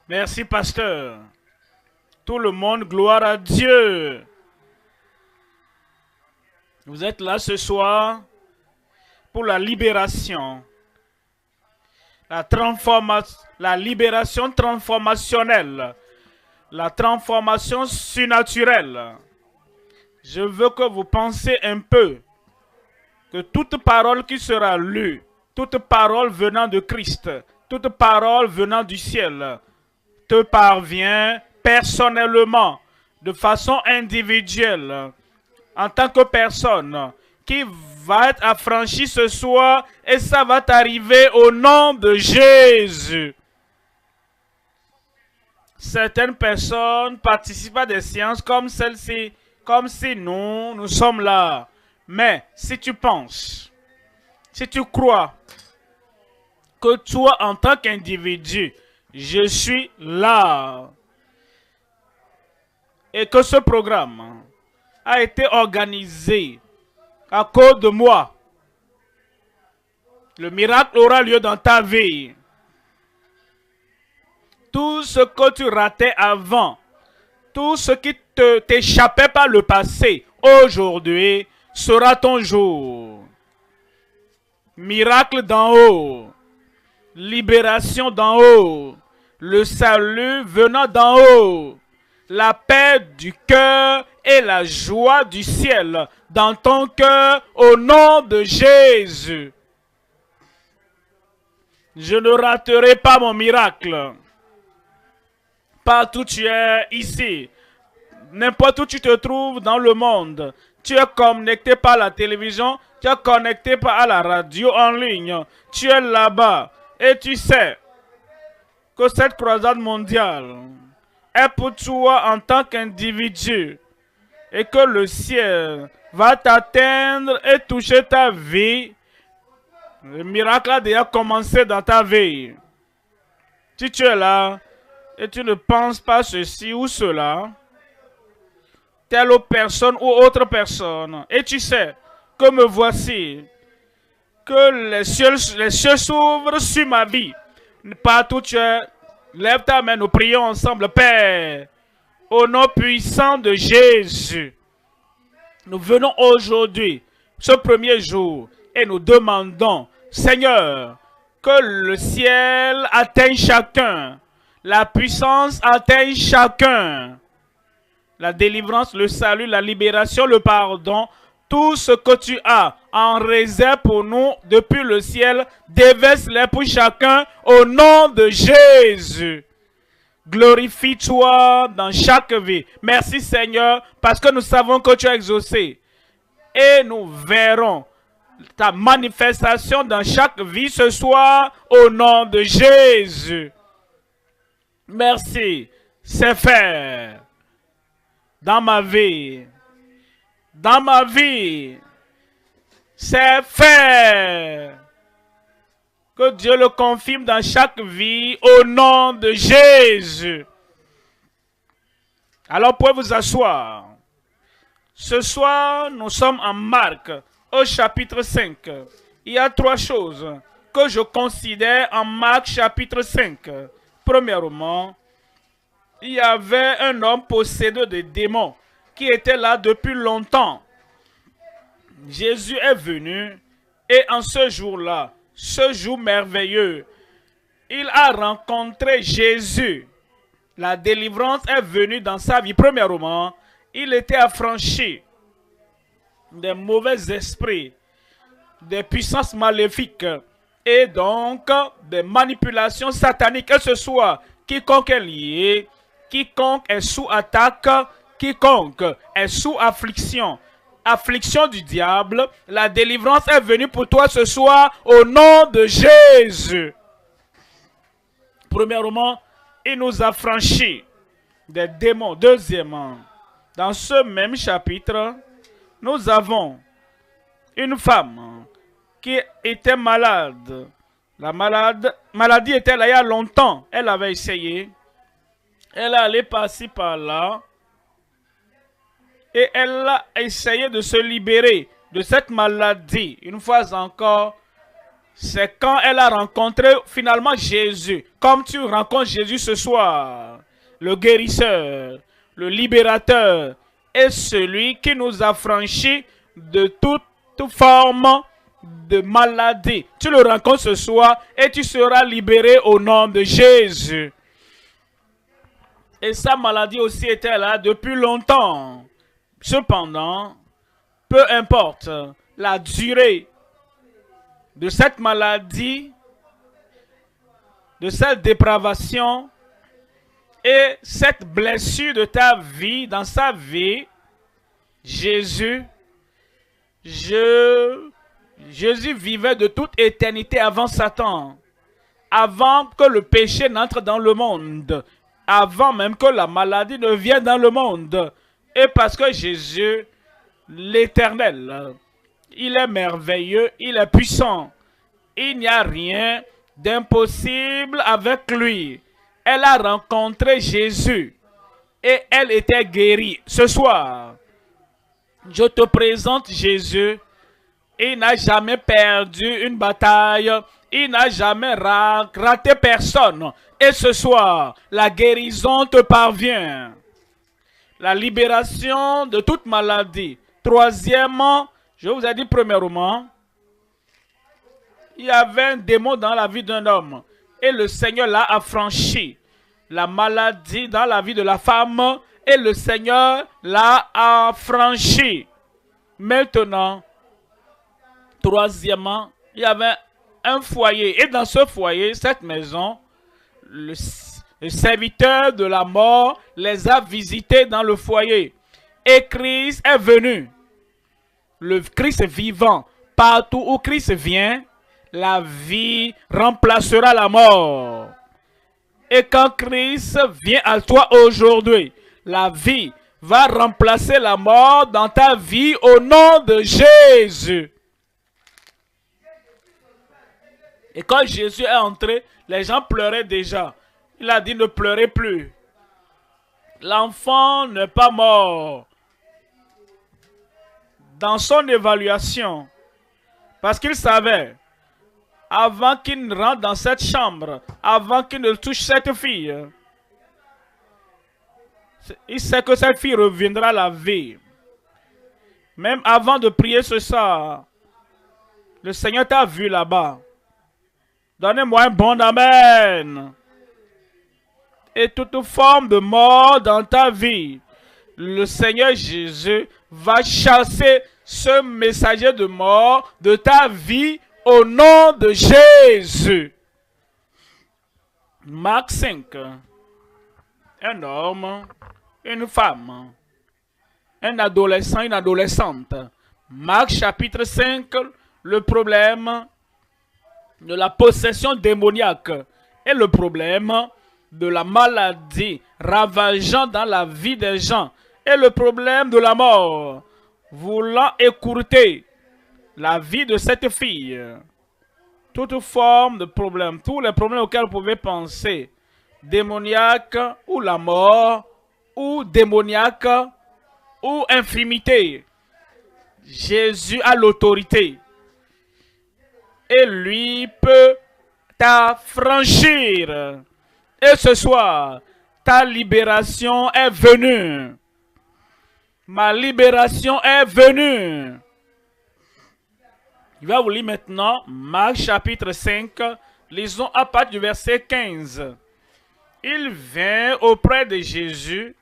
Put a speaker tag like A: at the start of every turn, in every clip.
A: Merci, pasteur. Tout le monde, gloire à Dieu. Vous êtes là ce soir pour la libération, la libération transformationnelle, la transformation surnaturelle. Je veux que vous pensiez un peu que toute parole qui sera lue, toute parole venant de Christ, toute parole venant du ciel, te parvient personnellement, de façon individuelle, en tant que personne qui va être affranchie ce soir, et ça va t'arriver au nom de Jésus. Certaines personnes participent à des séances comme celle-ci, comme si nous sommes là. Mais si tu penses, si tu crois que toi, en tant qu'individu, je suis là, et que ce programme a été organisé à cause de moi, le miracle aura lieu dans ta vie. Tout ce que tu ratais avant, tout ce qui t'échappait par le passé, aujourd'hui sera ton jour. Miracle d'en haut, libération d'en haut, le salut venant d'en haut, la paix du cœur et la joie du ciel dans ton cœur au nom de Jésus. Je ne raterai pas mon miracle. Partout où tu es ici, n'importe où tu te trouves dans le monde, tu es connecté par la télévision, tu es connecté par la radio en ligne, tu es là-bas et tu sais que cette croisade mondiale est pour toi en tant qu'individu et que le ciel va t'atteindre et toucher ta vie. Le miracle a déjà commencé dans ta vie. Si tu es là et tu ne penses pas ceci ou cela, telle autre personne ou autre personne, et tu sais que me voici, que les cieux s'ouvrent sur ma vie. Partout où tu es, lève ta main, nous prions ensemble. Père, au nom puissant de Jésus, nous venons aujourd'hui, ce premier jour, et nous demandons, Seigneur, que le ciel atteigne chacun, la puissance atteigne chacun, la délivrance, le salut, la libération, le pardon, tout ce que tu as en réserve pour nous depuis le ciel, déverse-les pour chacun au nom de Jésus. Glorifie-toi dans chaque vie. Merci Seigneur, parce que nous savons que tu as exaucé. Et nous verrons ta manifestation dans chaque vie ce soir au nom de Jésus. Merci, c'est fait. Dans ma vie, c'est fait. Que Dieu le confirme dans chaque vie au nom de Jésus. Alors, pouvez vous asseoir. Ce soir, nous sommes en Marc, au chapitre 5. Il y a trois choses que je considère en Marc, chapitre 5. Premièrement, il y avait un homme possédé de démons qui était là depuis longtemps. Jésus est venu et en ce jour-là, ce jour merveilleux, il a rencontré Jésus. La délivrance est venue dans sa vie. Premièrement, il était affranchi des mauvais esprits, des puissances maléfiques et donc des manipulations sataniques. Que ce soit quiconque est lié, quiconque est sous attaque, quiconque est sous affliction, affliction du diable, la délivrance est venue pour toi ce soir au nom de Jésus. Premièrement, il nous a franchis des démons. Deuxièmement, dans ce même chapitre, nous avons une femme qui était malade. La maladie était là il y a longtemps. Elle avait essayé. Elle allait par-ci par-là. Et elle a essayé de se libérer de cette maladie. Une fois encore, C'est quand elle a rencontré finalement Jésus. Comme tu rencontres Jésus ce soir, le guérisseur, le libérateur, et celui qui nous a franchis de toute forme de maladie. Tu le rencontres ce soir et tu seras libéré au nom de Jésus. Et sa maladie aussi était là depuis longtemps. Cependant, peu importe la durée de cette maladie, de cette dépravation et cette blessure de ta vie, dans sa vie, Jésus vivait de toute éternité avant Satan, avant que le péché n'entre dans le monde, avant même que la maladie ne vienne dans le monde. Et parce que Jésus, l'Éternel, il est merveilleux, il est puissant. Il n'y a rien d'impossible avec lui. Elle a rencontré Jésus et elle était guérie. Ce soir, je te présente Jésus. Il n'a jamais perdu une bataille. Il n'a jamais raté personne. Et ce soir, la guérison te parvient. La libération de toute maladie. Troisièmement, je vous ai dit premièrement, il y avait un démon dans la vie d'un homme. Et le Seigneur l'a affranchi. La maladie dans la vie de la femme. Et le Seigneur l'a affranchi. Maintenant, troisièmement, il y avait un foyer. Et dans ce foyer, cette maison, le serviteur de la mort les a visités dans le foyer. Et Christ est venu. Le Christ vivant. Partout où Christ vient, la vie remplacera la mort. Et quand Christ vient à toi aujourd'hui, la vie va remplacer la mort dans ta vie au nom de Jésus. Et quand Jésus est entré, les gens pleuraient déjà. Il a dit ne pleurez plus. L'enfant n'est pas mort. Dans son évaluation, parce qu'il savait, avant qu'il ne rentre dans cette chambre, avant qu'il ne touche cette fille, il sait que cette fille reviendra à la vie. Même avant de prier ce soir, le Seigneur t'a vu là-bas. Donnez-moi un bon amen. Et toute forme de mort dans ta vie, le Seigneur Jésus va chasser ce messager de mort de ta vie au nom de Jésus. Marc 5. Un homme, une femme, un adolescent, une adolescente. Marc chapitre 5, le problème de la possession démoniaque et le problème de la maladie ravageant dans la vie des gens et le problème de la mort voulant écourter la vie de cette fille. Toute forme de problème, tous les problèmes auxquels vous pouvez penser, démoniaque ou la mort ou démoniaque ou infirmité, Jésus a l'autorité. Et lui peut t'affranchir. Et ce soir, ta libération est venue. Ma libération est venue. Je vais vous lire maintenant Marc chapitre 5. Lisons à partir du verset 15. Il vint auprès de Jésus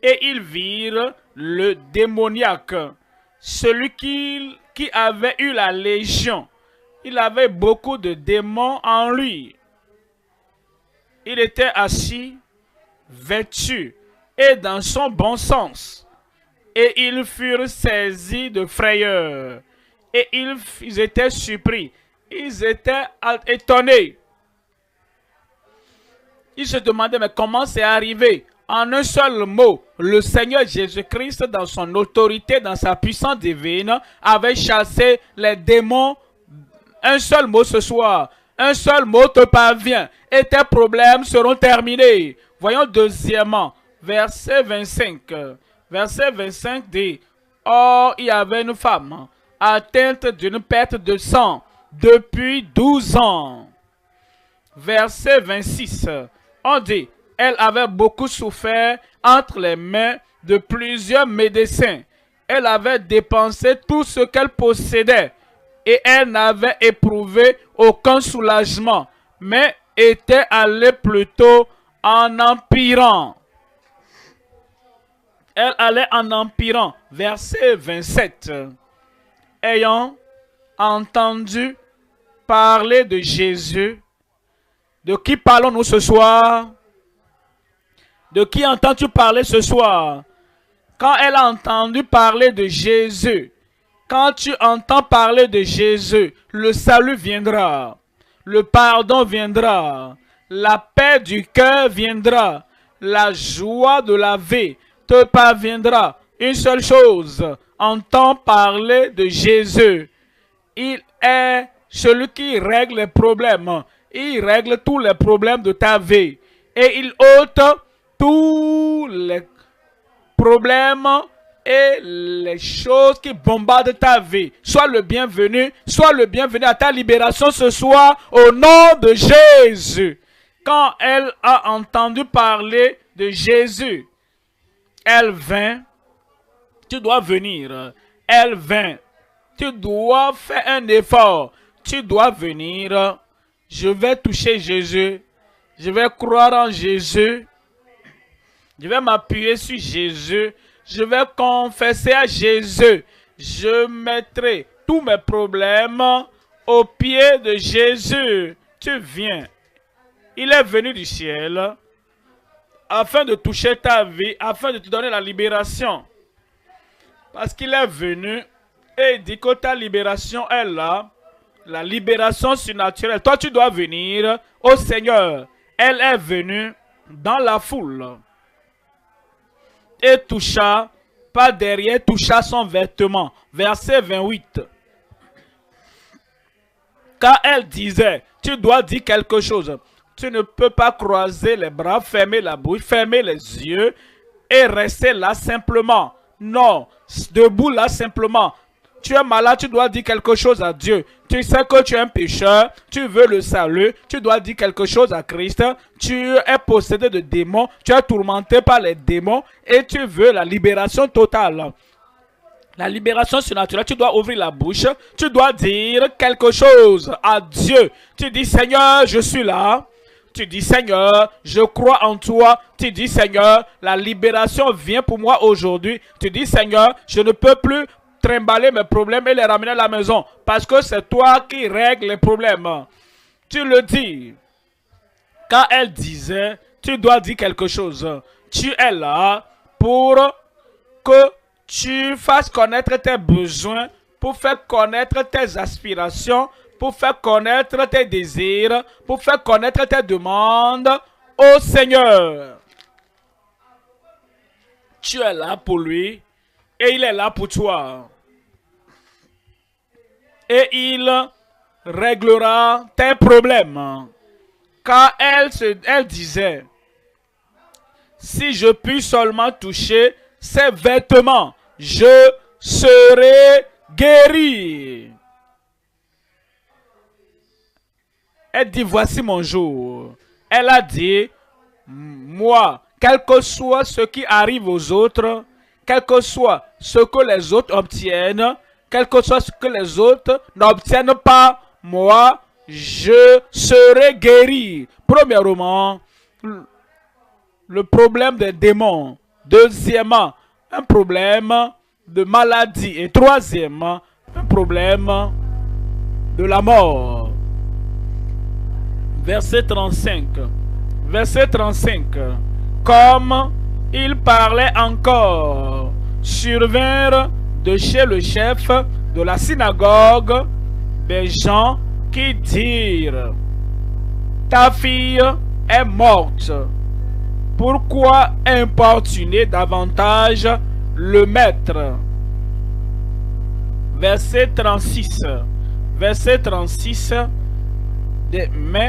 A: et ils virent le démoniaque, celui qui avait eu la légion. Il avait beaucoup de démons en lui. Il était assis, vêtu et dans son bon sens. Et ils furent saisis de frayeur. Et ils étaient surpris. Ils étaient étonnés. Ils se demandaient, mais comment c'est arrivé? En un seul mot, le Seigneur Jésus-Christ, dans son autorité, dans sa puissance divine, avait chassé les démons. Un seul mot ce soir. Un seul mot te parvient. Et tes problèmes seront terminés. Voyons deuxièmement, verset 25. Verset 25 dit, « Or, il y avait une femme atteinte d'une perte de sang depuis 12 ans. Verset 26, on dit, elle avait beaucoup souffert entre les mains de plusieurs médecins. Elle avait dépensé tout ce qu'elle possédait et elle n'avait éprouvé aucun soulagement, mais était allée plutôt en empirant. Elle allait en empirant. Verset 27. Ayant entendu parler de Jésus, de qui parlons-nous ce soir? De qui entends-tu parler ce soir? Quand elle a entendu parler de Jésus, quand tu entends parler de Jésus, le salut viendra, le pardon viendra, la paix du cœur viendra, la joie de la vie te parviendra. Une seule chose, entends parler de Jésus. Il est celui qui règle les problèmes. Il règle tous les problèmes de ta vie. Et il ôte tous les problèmes et les choses qui bombardent ta vie. Sois le bienvenu à ta libération ce soir au nom de Jésus. Quand elle a entendu parler de Jésus, elle vint. Tu dois venir. Elle vint. Tu dois faire un effort. Tu dois venir. Je vais toucher Jésus. Je vais croire en Jésus. Je vais m'appuyer sur Jésus. Je vais confesser à Jésus. Je mettrai tous mes problèmes aux pieds de Jésus. Tu viens. Il est venu du ciel afin de toucher ta vie, afin de te donner la libération. Parce qu'il est venu et il dit que ta libération est là. La libération surnaturelle. Toi, tu dois venir au Seigneur. Elle est venue dans la foule et toucha, pas derrière, toucha son vêtement. Verset 28. Car elle disait, tu dois dire quelque chose. Tu ne peux pas croiser les bras, fermer la bouche, fermer les yeux et rester là simplement. Non, debout là simplement. Tu es malade, tu dois dire quelque chose à Dieu. Tu sais que tu es un pécheur, tu veux le salut, tu dois dire quelque chose à Christ. Tu es possédé de démons, tu es tourmenté par les démons et tu veux la libération totale. La libération surnaturelle, tu dois ouvrir la bouche, tu dois dire quelque chose à Dieu. Tu dis, Seigneur, je suis là. Tu dis, Seigneur, je crois en toi. Tu dis, Seigneur, la libération vient pour moi aujourd'hui. Tu dis, Seigneur, je ne peux plus trimballer mes problèmes et les ramener à la maison. Parce que c'est toi qui règles les problèmes. Tu le dis. Quand elle disait, tu dois dire quelque chose. Tu es là pour que tu fasses connaître tes besoins, pour faire connaître tes aspirations, pour faire connaître tes désirs, pour faire connaître tes demandes au Seigneur. Tu es là pour lui et il est là pour toi. Et il réglera tes problèmes. Car elle disait, si je puis seulement toucher ses vêtements, je serai guéri. Elle dit, voici mon jour. Elle a dit, moi, quel que soit ce qui arrive aux autres, quel que soit ce que les autres obtiennent, quel que soit ce que les autres n'obtiennent pas, moi, je serai guéri. Premièrement, le problème des démons. Deuxièmement, un problème de maladie. Et troisièmement, un problème de la mort. Verset 35. Verset 35. Comme il parlait encore, survinrent de chez le chef de la synagogue des gens qui dirent, ta fille est morte. Pourquoi importuner davantage le maître? Verset 36. Verset 36. Mais